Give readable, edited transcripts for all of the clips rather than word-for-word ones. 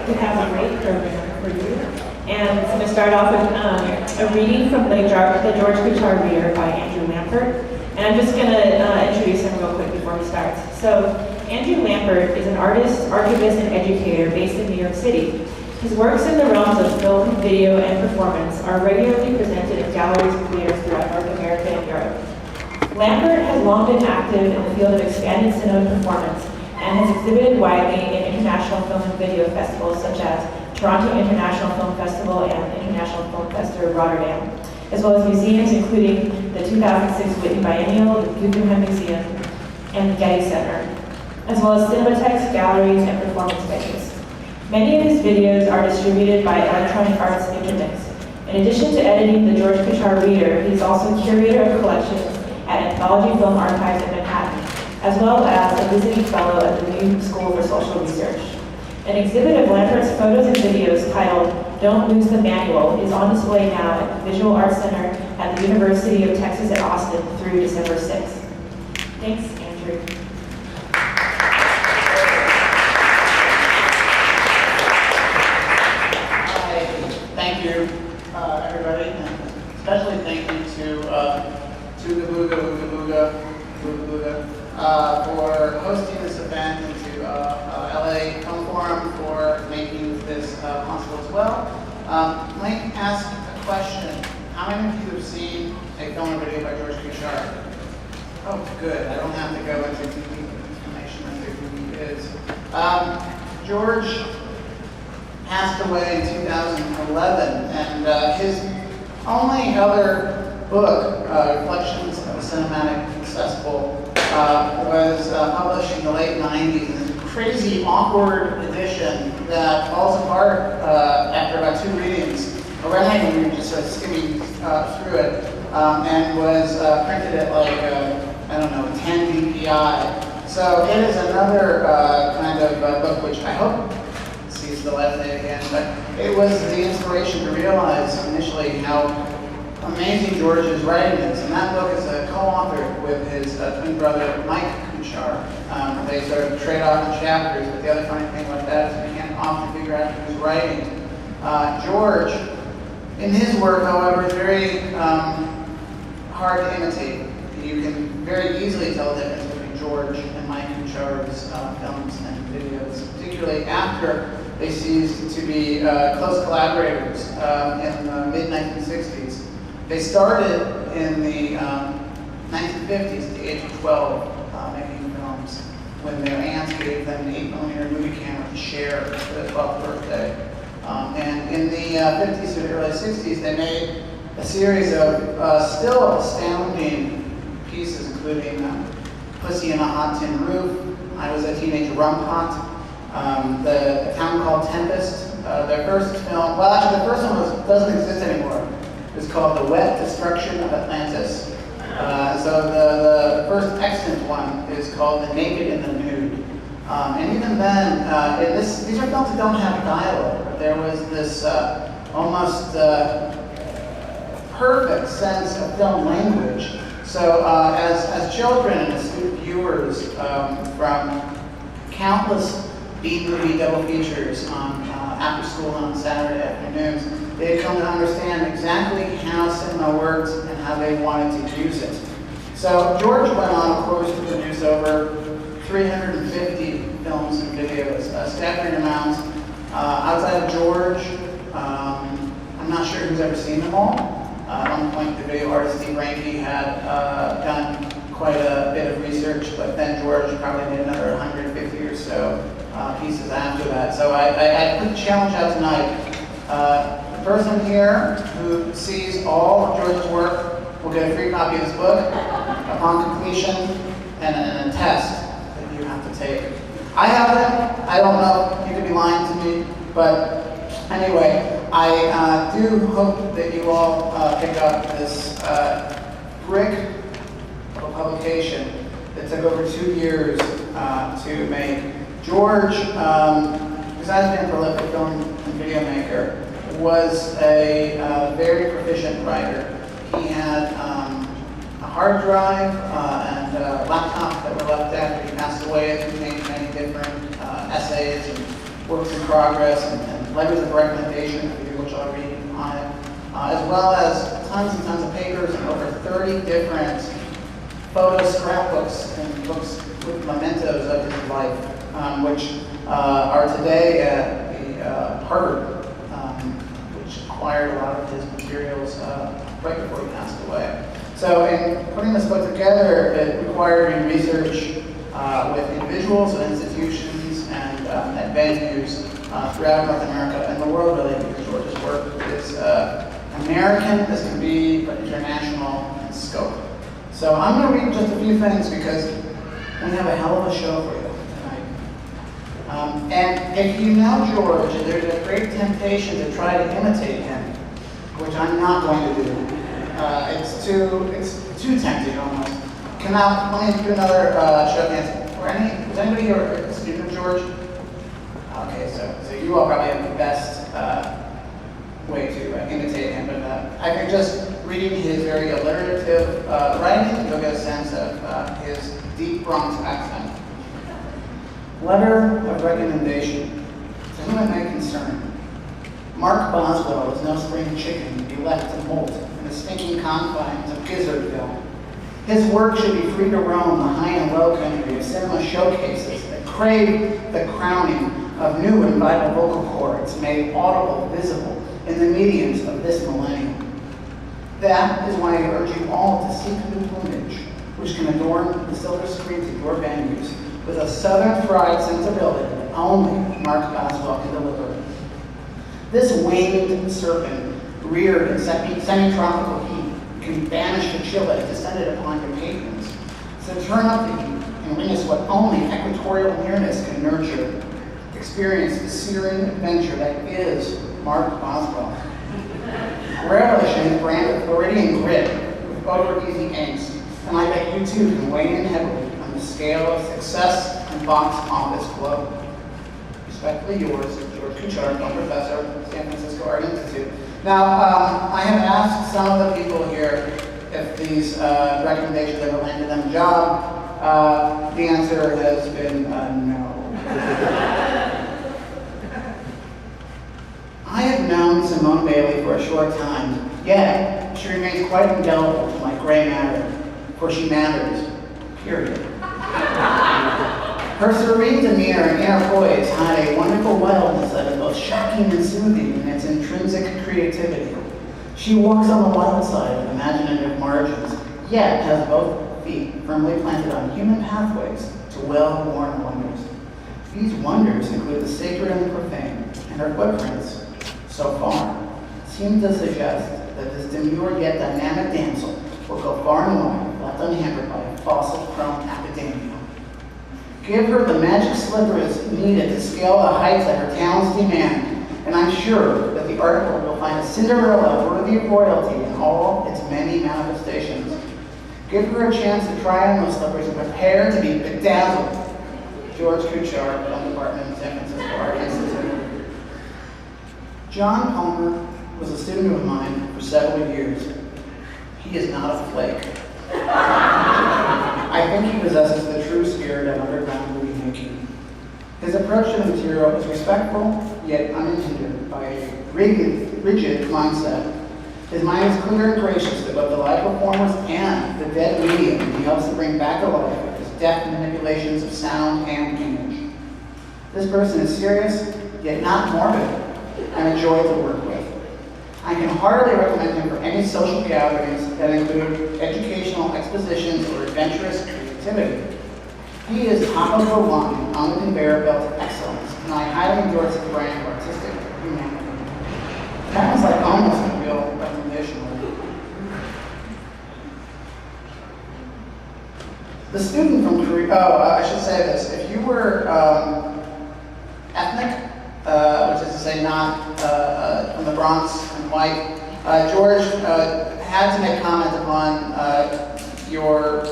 we have a great program for you. And it's going to start off with a reading from the George Kuchar Reader by Andrew Lampert. And I'm just going to introduce him real quick before we start. So, Andrew Lampert is an artist, archivist, and educator based in New York City. His works in the realms of film, video, and performance are regularly presented in galleries and theaters throughout North America and Europe. Lampert has long been active in the field of expanded cinema performance and has exhibited widely in international film and video festivals such as Toronto International Film Festival and International Film Festival Rotterdam, as well as museums including the 2006 Whitney Biennial, the Guggenheim Museum, and the Getty Center, as well as cinematheques, galleries, and performance venues. Many of his videos are distributed by Electronic Arts Intermix. In addition to editing the George Kuchar Reader, he's also curator of collections at Anthology Film Archives in Manhattan, as well as a visiting fellow at the New School for Social Research. An exhibit of Lampert's photos and videos titled "Don't Lose the Manual" is on display now at the Visual Arts Center at the University of Texas at Austin through December 6th. Thanks, Andrew. Thank you, everybody, and especially thank you to Booga, for hosting this event, and to LA Film Forum for making this possible as well. Let me ask a question. How many of you have seen a film or video by George Kuchar? Oh, good. I don't have to go into deep explanation as to who he is. George passed away in 2011, and his only other book, Reflections of a Cinematic Accessible, was published in the late 90s. It's a crazy, awkward edition that falls apart after about 2 readings. Already we were just sort of skimming through it, and was printed at like, 10 DPI. So it is another kind of book which I hope sees the light of day again, but it was the inspiration to realize initially how amazing George's writing is. And that book is a co-authored with his twin brother, Mike Kuchar. They sort of trade off in chapters, but the other funny thing about that is we can't often figure out who's writing. George, in his work, however, is very hard to imitate. You can very easily tell the difference between George and Mike Kuchar's films and videos, particularly after they ceased to be close collaborators in the mid-1960s. They started in the 1950s at the age of 12 making films when their aunts gave them an 8mm movie camera to share for their 12th birthday. And in the 50s to the early 60s, they made a series of still astounding pieces, including Pussy in a Hot Tin Roof, I Was a Teenage Rumpot, A Town Called Tempest. Their first film, well actually the first one doesn't exist anymore. It was called The Wet Destruction of Atlantis. So the first extant one is called The Naked and the Nude. And even then, these are films that don't have dialogue. There was this almost perfect sense of film language. So as children and astute viewers from countless B-movie double features on after school on Saturday afternoons, they had come to understand exactly how cinema worked and how they wanted to use it. So George went on, of course, to produce over 350 films and videos, a staggering amount. Outside of George, I'm not sure who's ever seen them all. At one point, the video artist Steve Ranke had done quite a bit of research, but then George probably did another 150 or so pieces after that. So I put the challenge out tonight. The person here who sees all of George's work will get a free copy of this book upon completion and a test that you have to take. I have them. I don't know. You could be lying to me, but anyway, I do hope that you all pick up this brick of a publication that took over 2 years to make. George, besides being a prolific film and video maker, was a very proficient writer. He had a hard drive and a laptop that were left after he passed away. He made many different essays and works in progress and letters of recommendation, which I'll read on it, as well as tons and tons of papers and over 30 different photo scrapbooks and books with mementos of his life, which are today at the Harvard, which acquired a lot of his materials right before he passed away. So in putting this book together, it required me research with individuals and institutions and at venues throughout North America and the world, really, because George's work is American as can be, but international in scope. So I'm going to read just a few things because we have a hell of a show for you tonight. And if you know George, there's a great temptation to try to imitate him, which I'm not going to do. It's too tempting almost. Let me do another show of hands. Was anybody here a student of George? Okay, so you all probably have the best way to imitate him, but I think just reading his very alliterative writing, you'll get a sense of his deep Bronx accent. Letter of recommendation. To whom it may concern. Mark Boswell is no spring chicken to be left to molt in the stinking confines of Gizzardville. His work should be free to roam the high and low country of cinema showcases that crave the crowning of new and vital vocal cords made audible, visible in the mediums of this millennium. That is why I urge you all to seek new plumage, which can adorn the silver screens of your venues with a southern fried sensibility that only Mark Boswell can deliver. This winged serpent, reared in semi-tropical heat, can banish the chill that has descended upon your patrons. So turn up the heat and witness what only equatorial nearness can nurture. Experience the searing adventure that is Mark Boswell. Relish in his brand of Floridian grit with over-easy angst, and I bet you too can weigh in heavily on the scale of success and box office globe. Respectfully yours, George Kuchar, film professor, San Francisco Art Institute. Now, I have asked some of the people here if these recommendations ever landed them a job. The answer has been no. I have known Simone Bailey for a short time, yet she remains quite indelible to my gray matter, for she matters, period. Her serene demeanor and inner poise hide a wonderful wildness that is both shocking and soothing in its intrinsic creativity. She walks on the wild side of imaginative margins, yet has both feet firmly planted on human pathways to well-worn wonders. These wonders include the sacred and the profane, and her footprints, so far, seem to suggest that this demure yet dynamic damsel will go far and wide, left unhampered by a fossil-prone academia. Give her the magic slippers needed to scale the heights that her talents demand, and I'm sure that the article will find a Cinderella worthy of royalty in all its many manifestations. Give her a chance to try on those slippers and prepare to be bedazzled. George Kuchar, Film Department, San Francisco Art Institute. John Palmer was a student of mine for several years. He is not a flake. I think he possesses the true spirit of underground movie making. His approach to the material is respectful, yet unhindered by a rigid mindset. His mind is clear and gracious to both the live performers and the dead medium he helps to bring back to life with his deft manipulations of sound and image. This person is serious, yet not morbid, and a joy to work with. I can heartily recommend him for any social gatherings that include educational expositions or adventurous creativity. He is top of the line on the conveyor belt of excellence, and I highly endorse his brand of artistic humanity. That was like almost a real recommendation. The student from Korea, I should say this, if you were ethnic, which is to say not from the Bronx and white, George had to make comment upon your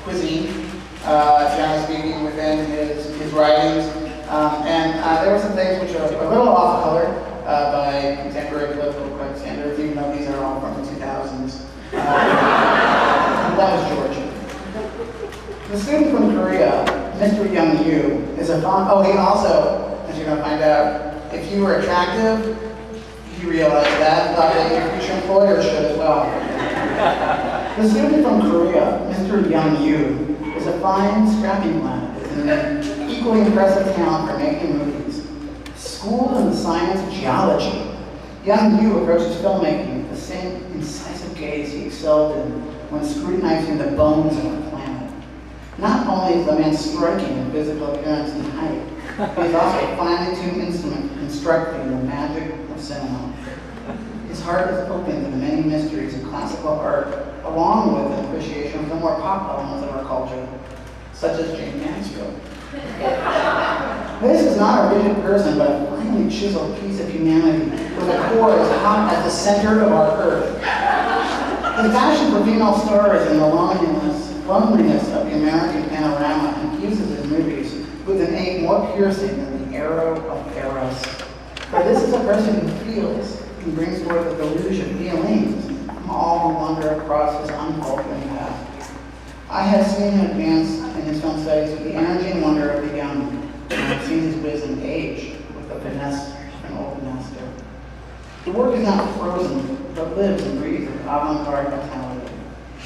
cuisine, generally speaking, within his writings. And there were some things which are a little off color by contemporary political standards, even though these are all from the 2000s. That was George. The student from Korea, Mr. Young Yu, is a he also, as you you're going to find out. If you were attractive, you realized that and thought that your future employer should as well. The student from Korea, Mr. Young Yu, is a fine, scrappy lad with an equally impressive talent for making movies. Schooled in the science of geology, Young Yu approaches filmmaking with the same incisive gaze he excelled in when scrutinizing the bones of our planet. Not only is the man striking in physical appearance and height, he is also a finely tuned instrument constructing the magic of cinema. His heart is open to the many mysteries of classical art, along with an appreciation of the more pop elements of our culture, such as Jane Mansfield. This is not a rigid person, but a finely chiseled piece of humanity, with a core as hot as the center of our earth. His passion for female stars and the loneliness of the American panorama infuses his movies with an aim more piercing than the arrow of Eros. For this is a person who feels and brings forth a deluge of feelings from all who wander across his unfulfilling path. I have seen him advance in his film studies with the energy and wonder of the young, and I have seen his wisdom age with the finesse of an old master. The work is not frozen, but lives and breathes with avant-garde vitality.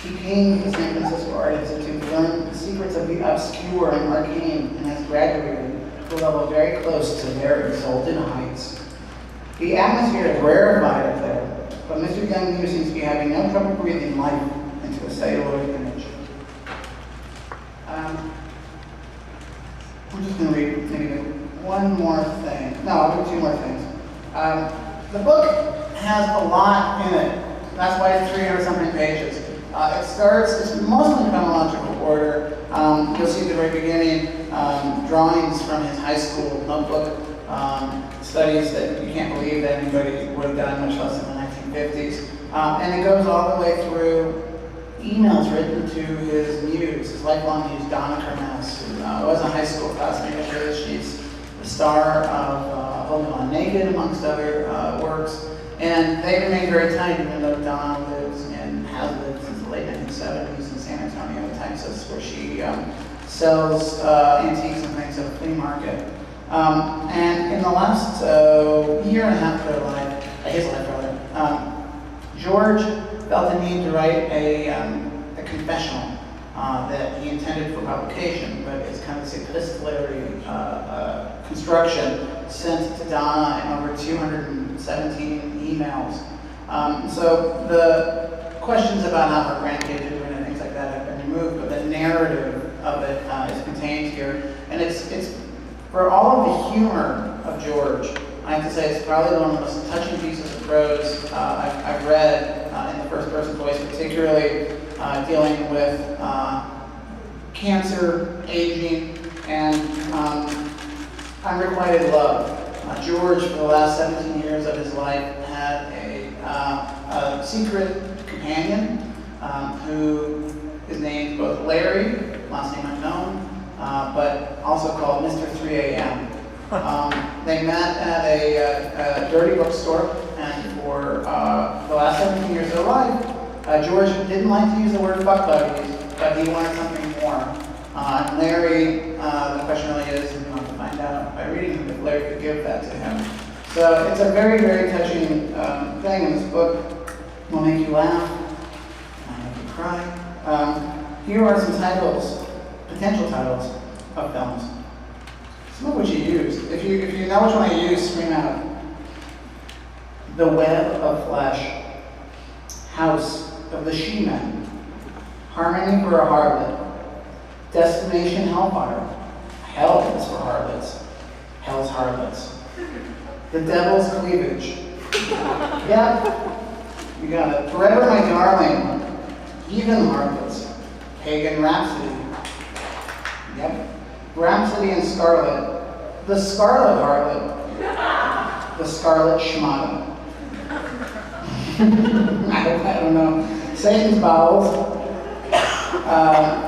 He came to the San Francisco Art Institute to learn the secrets of the obscure and arcane, and has graduated to a level very close to their exalted heights. The atmosphere is rarefied up there, but Mr. Young Yu seems to be having no trouble breathing life into a celluloid image. I'm just going to read maybe one more thing. No, I'll do two more things. The book has a lot in it. That's why it's 300-something pages. It's mostly in chronological order. You'll see at the very beginning drawings from his high school notebook, studies that you can't believe that anybody would have done, much less in the 1950s. And it goes all the way through emails written to his muse, his lifelong muse, Donna Kermesse, who was a high school classmate of his. She's the star of Holding On Naked, amongst other works. And they remain very tight, even though Donna lives and has lived since the late 1970s in San Antonio, Texas, where she sells antiques and things at a flea market. And in the last year and a half of his life, George felt the need to write a confessional that he intended for publication, but it's kind of this epistolary construction sent to Donna in over 217 emails. So the questions about how her grandkids are doing and things like that have been removed, but the narrative of it is contained here. And it's for all of the humor of George, I have to say it's probably one of the most touching pieces of prose I've read in the first-person voice, particularly dealing with cancer, aging, and unrequited love. George, for the last 17 years of his life, had a secret companion who is named both Larry, last name unknown, but also called Mr. 3 a.m. They met at a dirty bookstore, and for the last 17 years of their life, George didn't like to use the word fuck buddies, but he wanted something more. And Larry, the question really is, and we'll have to find out by reading if Larry could give that to him. So it's a very, very touching thing, and this book will make you laugh, and make you cry. Here are some titles, potential titles of films. Some of which he used. If you know which one I used, scream out. The Web of Flesh, House of the She-Men, Harmony for a Harlot, Destination Hellfire, Hell is for Harlots, Hell's Harlots, The Devil's Cleavage, yep, you got it. Forever My Darling, Heathen Harlots, Pagan Rhapsody, yep, Rhapsody in Scarlet, The Scarlet Harlot, The Scarlet Schmata. I don't know. Satan's Bowels,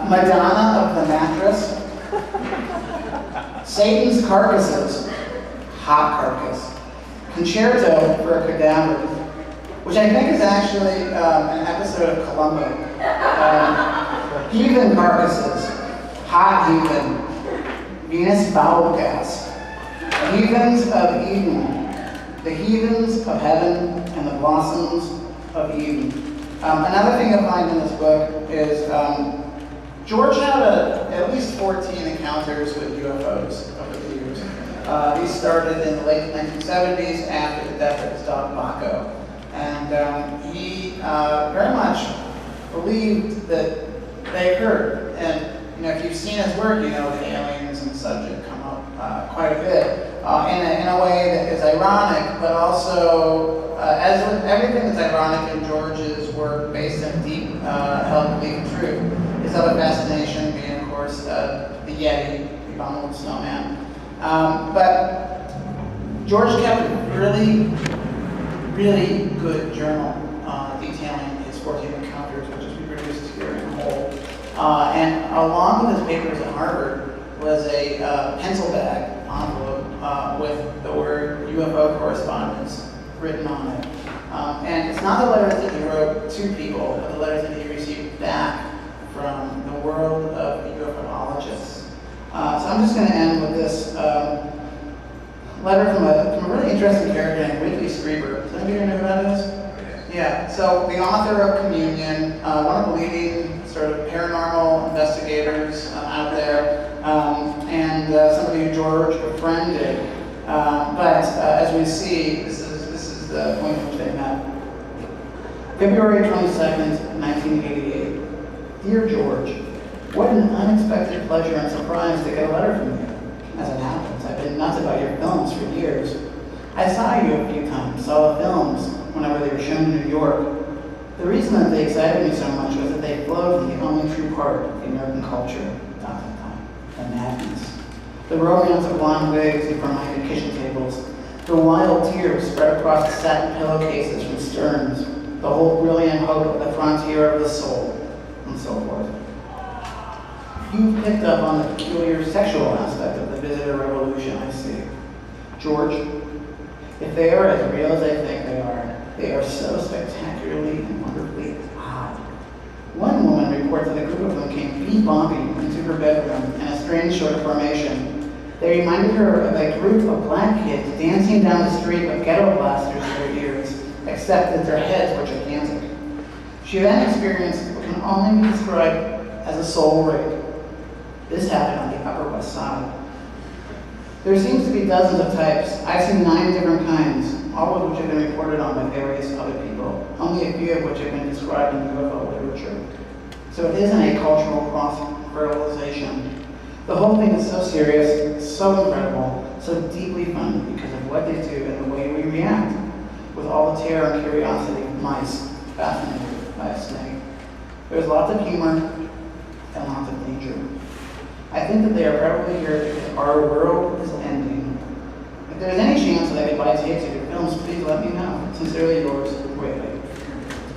Madonna of the Mattress, Satan's Carcasses, Hot Carcass, Concerto for a Cadaver, which I think is actually an episode of Columbo. Heathen Carcasses, Hot Heathen, Venus Bowel Gas, Heathens of Eden, the heathens of heaven and the blossoms of Eden. Another thing you'll find in this book is George had at least 14 encounters with UFOs over the years. These started in the late 1970s after the death of his dog Baco. And he very much believed that they occurred. And if you've seen his work, you know the aliens and subject come up quite a bit in a way that is ironic, but also, as with everything that's ironic in George's work based in deep held belief and truth, his other fascination being, of course, the Yeti, the abominable snowman. But George kept a really, really good journal detailing his 14 encounters, which is reproduced here in whole. And along with his papers at Harvard was a pencil bag envelope with the word UFO correspondence written on it. And it's not the letters that he wrote to people, but the letters that he received back from the world of UFOologists. So I'm just going to end with this letter from a really interesting character named Whitley Strieber. Does anybody know who that is? Yeah, so the author of Communion, one of the leading sort of paranormal investigators out there, and somebody who George befriended. But as we see, this is the point at which they met. February 22nd, 1988. Dear George, what an unexpected pleasure and surprise to get a letter from you. As it happens, I've been nuts about your films for years. I saw you a few times, saw the films whenever they were shown in New York. The reason that they excited me so much was that they flowed the only true part of the American culture, the madness. The romance of blonde wigs and formica kitchen tables, the wild tears spread across the satin pillowcases from Stearns, the whole brilliant hope of the frontier of the soul, and so forth. You've picked up on the peculiar sexual aspect of the visitor revolution, I see. George, if they are as real as I think they are so spectacularly and wonderfully odd. One woman reports that a group of them came bee-bombing into her bedroom in a strange sort of formation. They reminded her of a group of black kids dancing down the street with ghetto blasters in their ears, except that their heads were gigantic. She then experienced what can only be described as a soul rape. This happened on the Upper West Side. There seems to be dozens of types. I've seen 9 different kinds, all of which have been reported on by various other people, only a few of which have been described in UFO literature. So it isn't a cultural cross-fertilization. The whole thing is so serious, so incredible, so deeply fun because of what they do and the way we react, with all the terror and curiosity of mice fascinated by a snake. There's lots of humor and lots of danger. I think that they are probably here because our world is ending. If there's any chance that I could buy tapes of your films, please let me know. Sincerely yours, Whitley.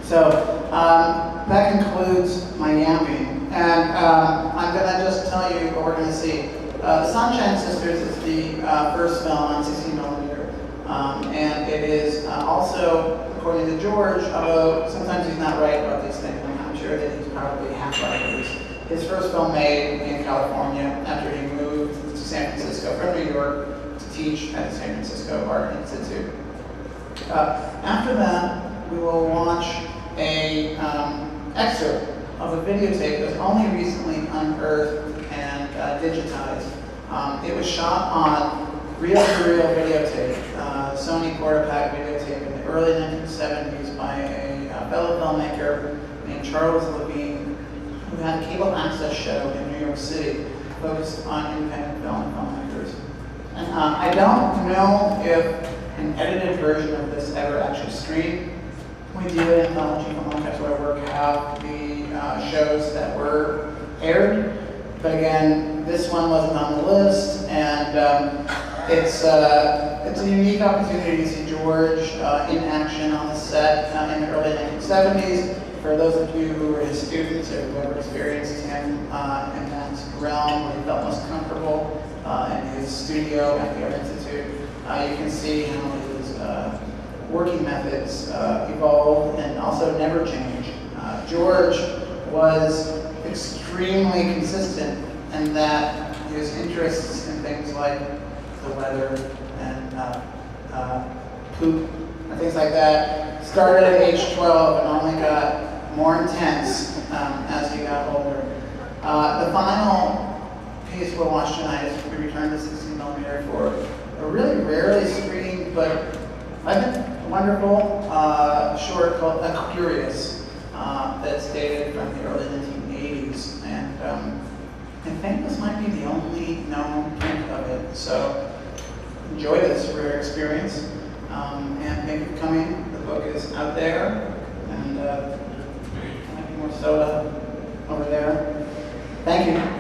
So that concludes my yapping. And I'm going to just tell you what we're going to see. The Sunshine Sisters is the first film on 16mm. And it is also, according to George, although sometimes he's not right about these things, I'm sure that he's probably half right at least. His first film made in California after he moved to San Francisco from New York to teach at the San Francisco Art Institute. After that, we will watch a excerpt of a videotape that was only recently unearthed and digitized. It was shot on reel-to-reel videotape, Sony Portapak videotape in the early 1970s by a fellow filmmaker named Charles Levine, who had a cable access show in New York City focused on independent film and filmmakers. And I don't know if an edited version of this ever actually streamed. We do at Anthology Film Archives where I work have the shows that were aired, but again, this one wasn't on the list, and it's a unique opportunity to see George in action on the set in the early 1970s. For those of you who were his students or who ever experienced him in that realm where he felt most comfortable in his studio at the Art Institute, you can see how his working methods evolved and also never changed. George was extremely consistent in that his interests in things like the weather and poop and things like that. Started at age 12 and only got more intense as he got older. The final piece we'll watch tonight is we return to 16mm for a really rarely screened, but I think wonderful short called Curious that's dated from the early 1980s. And I think this might be the only known print of it. So enjoy this rare experience. And thank you for coming. The book is out there. And maybe more soda over there. Thank you.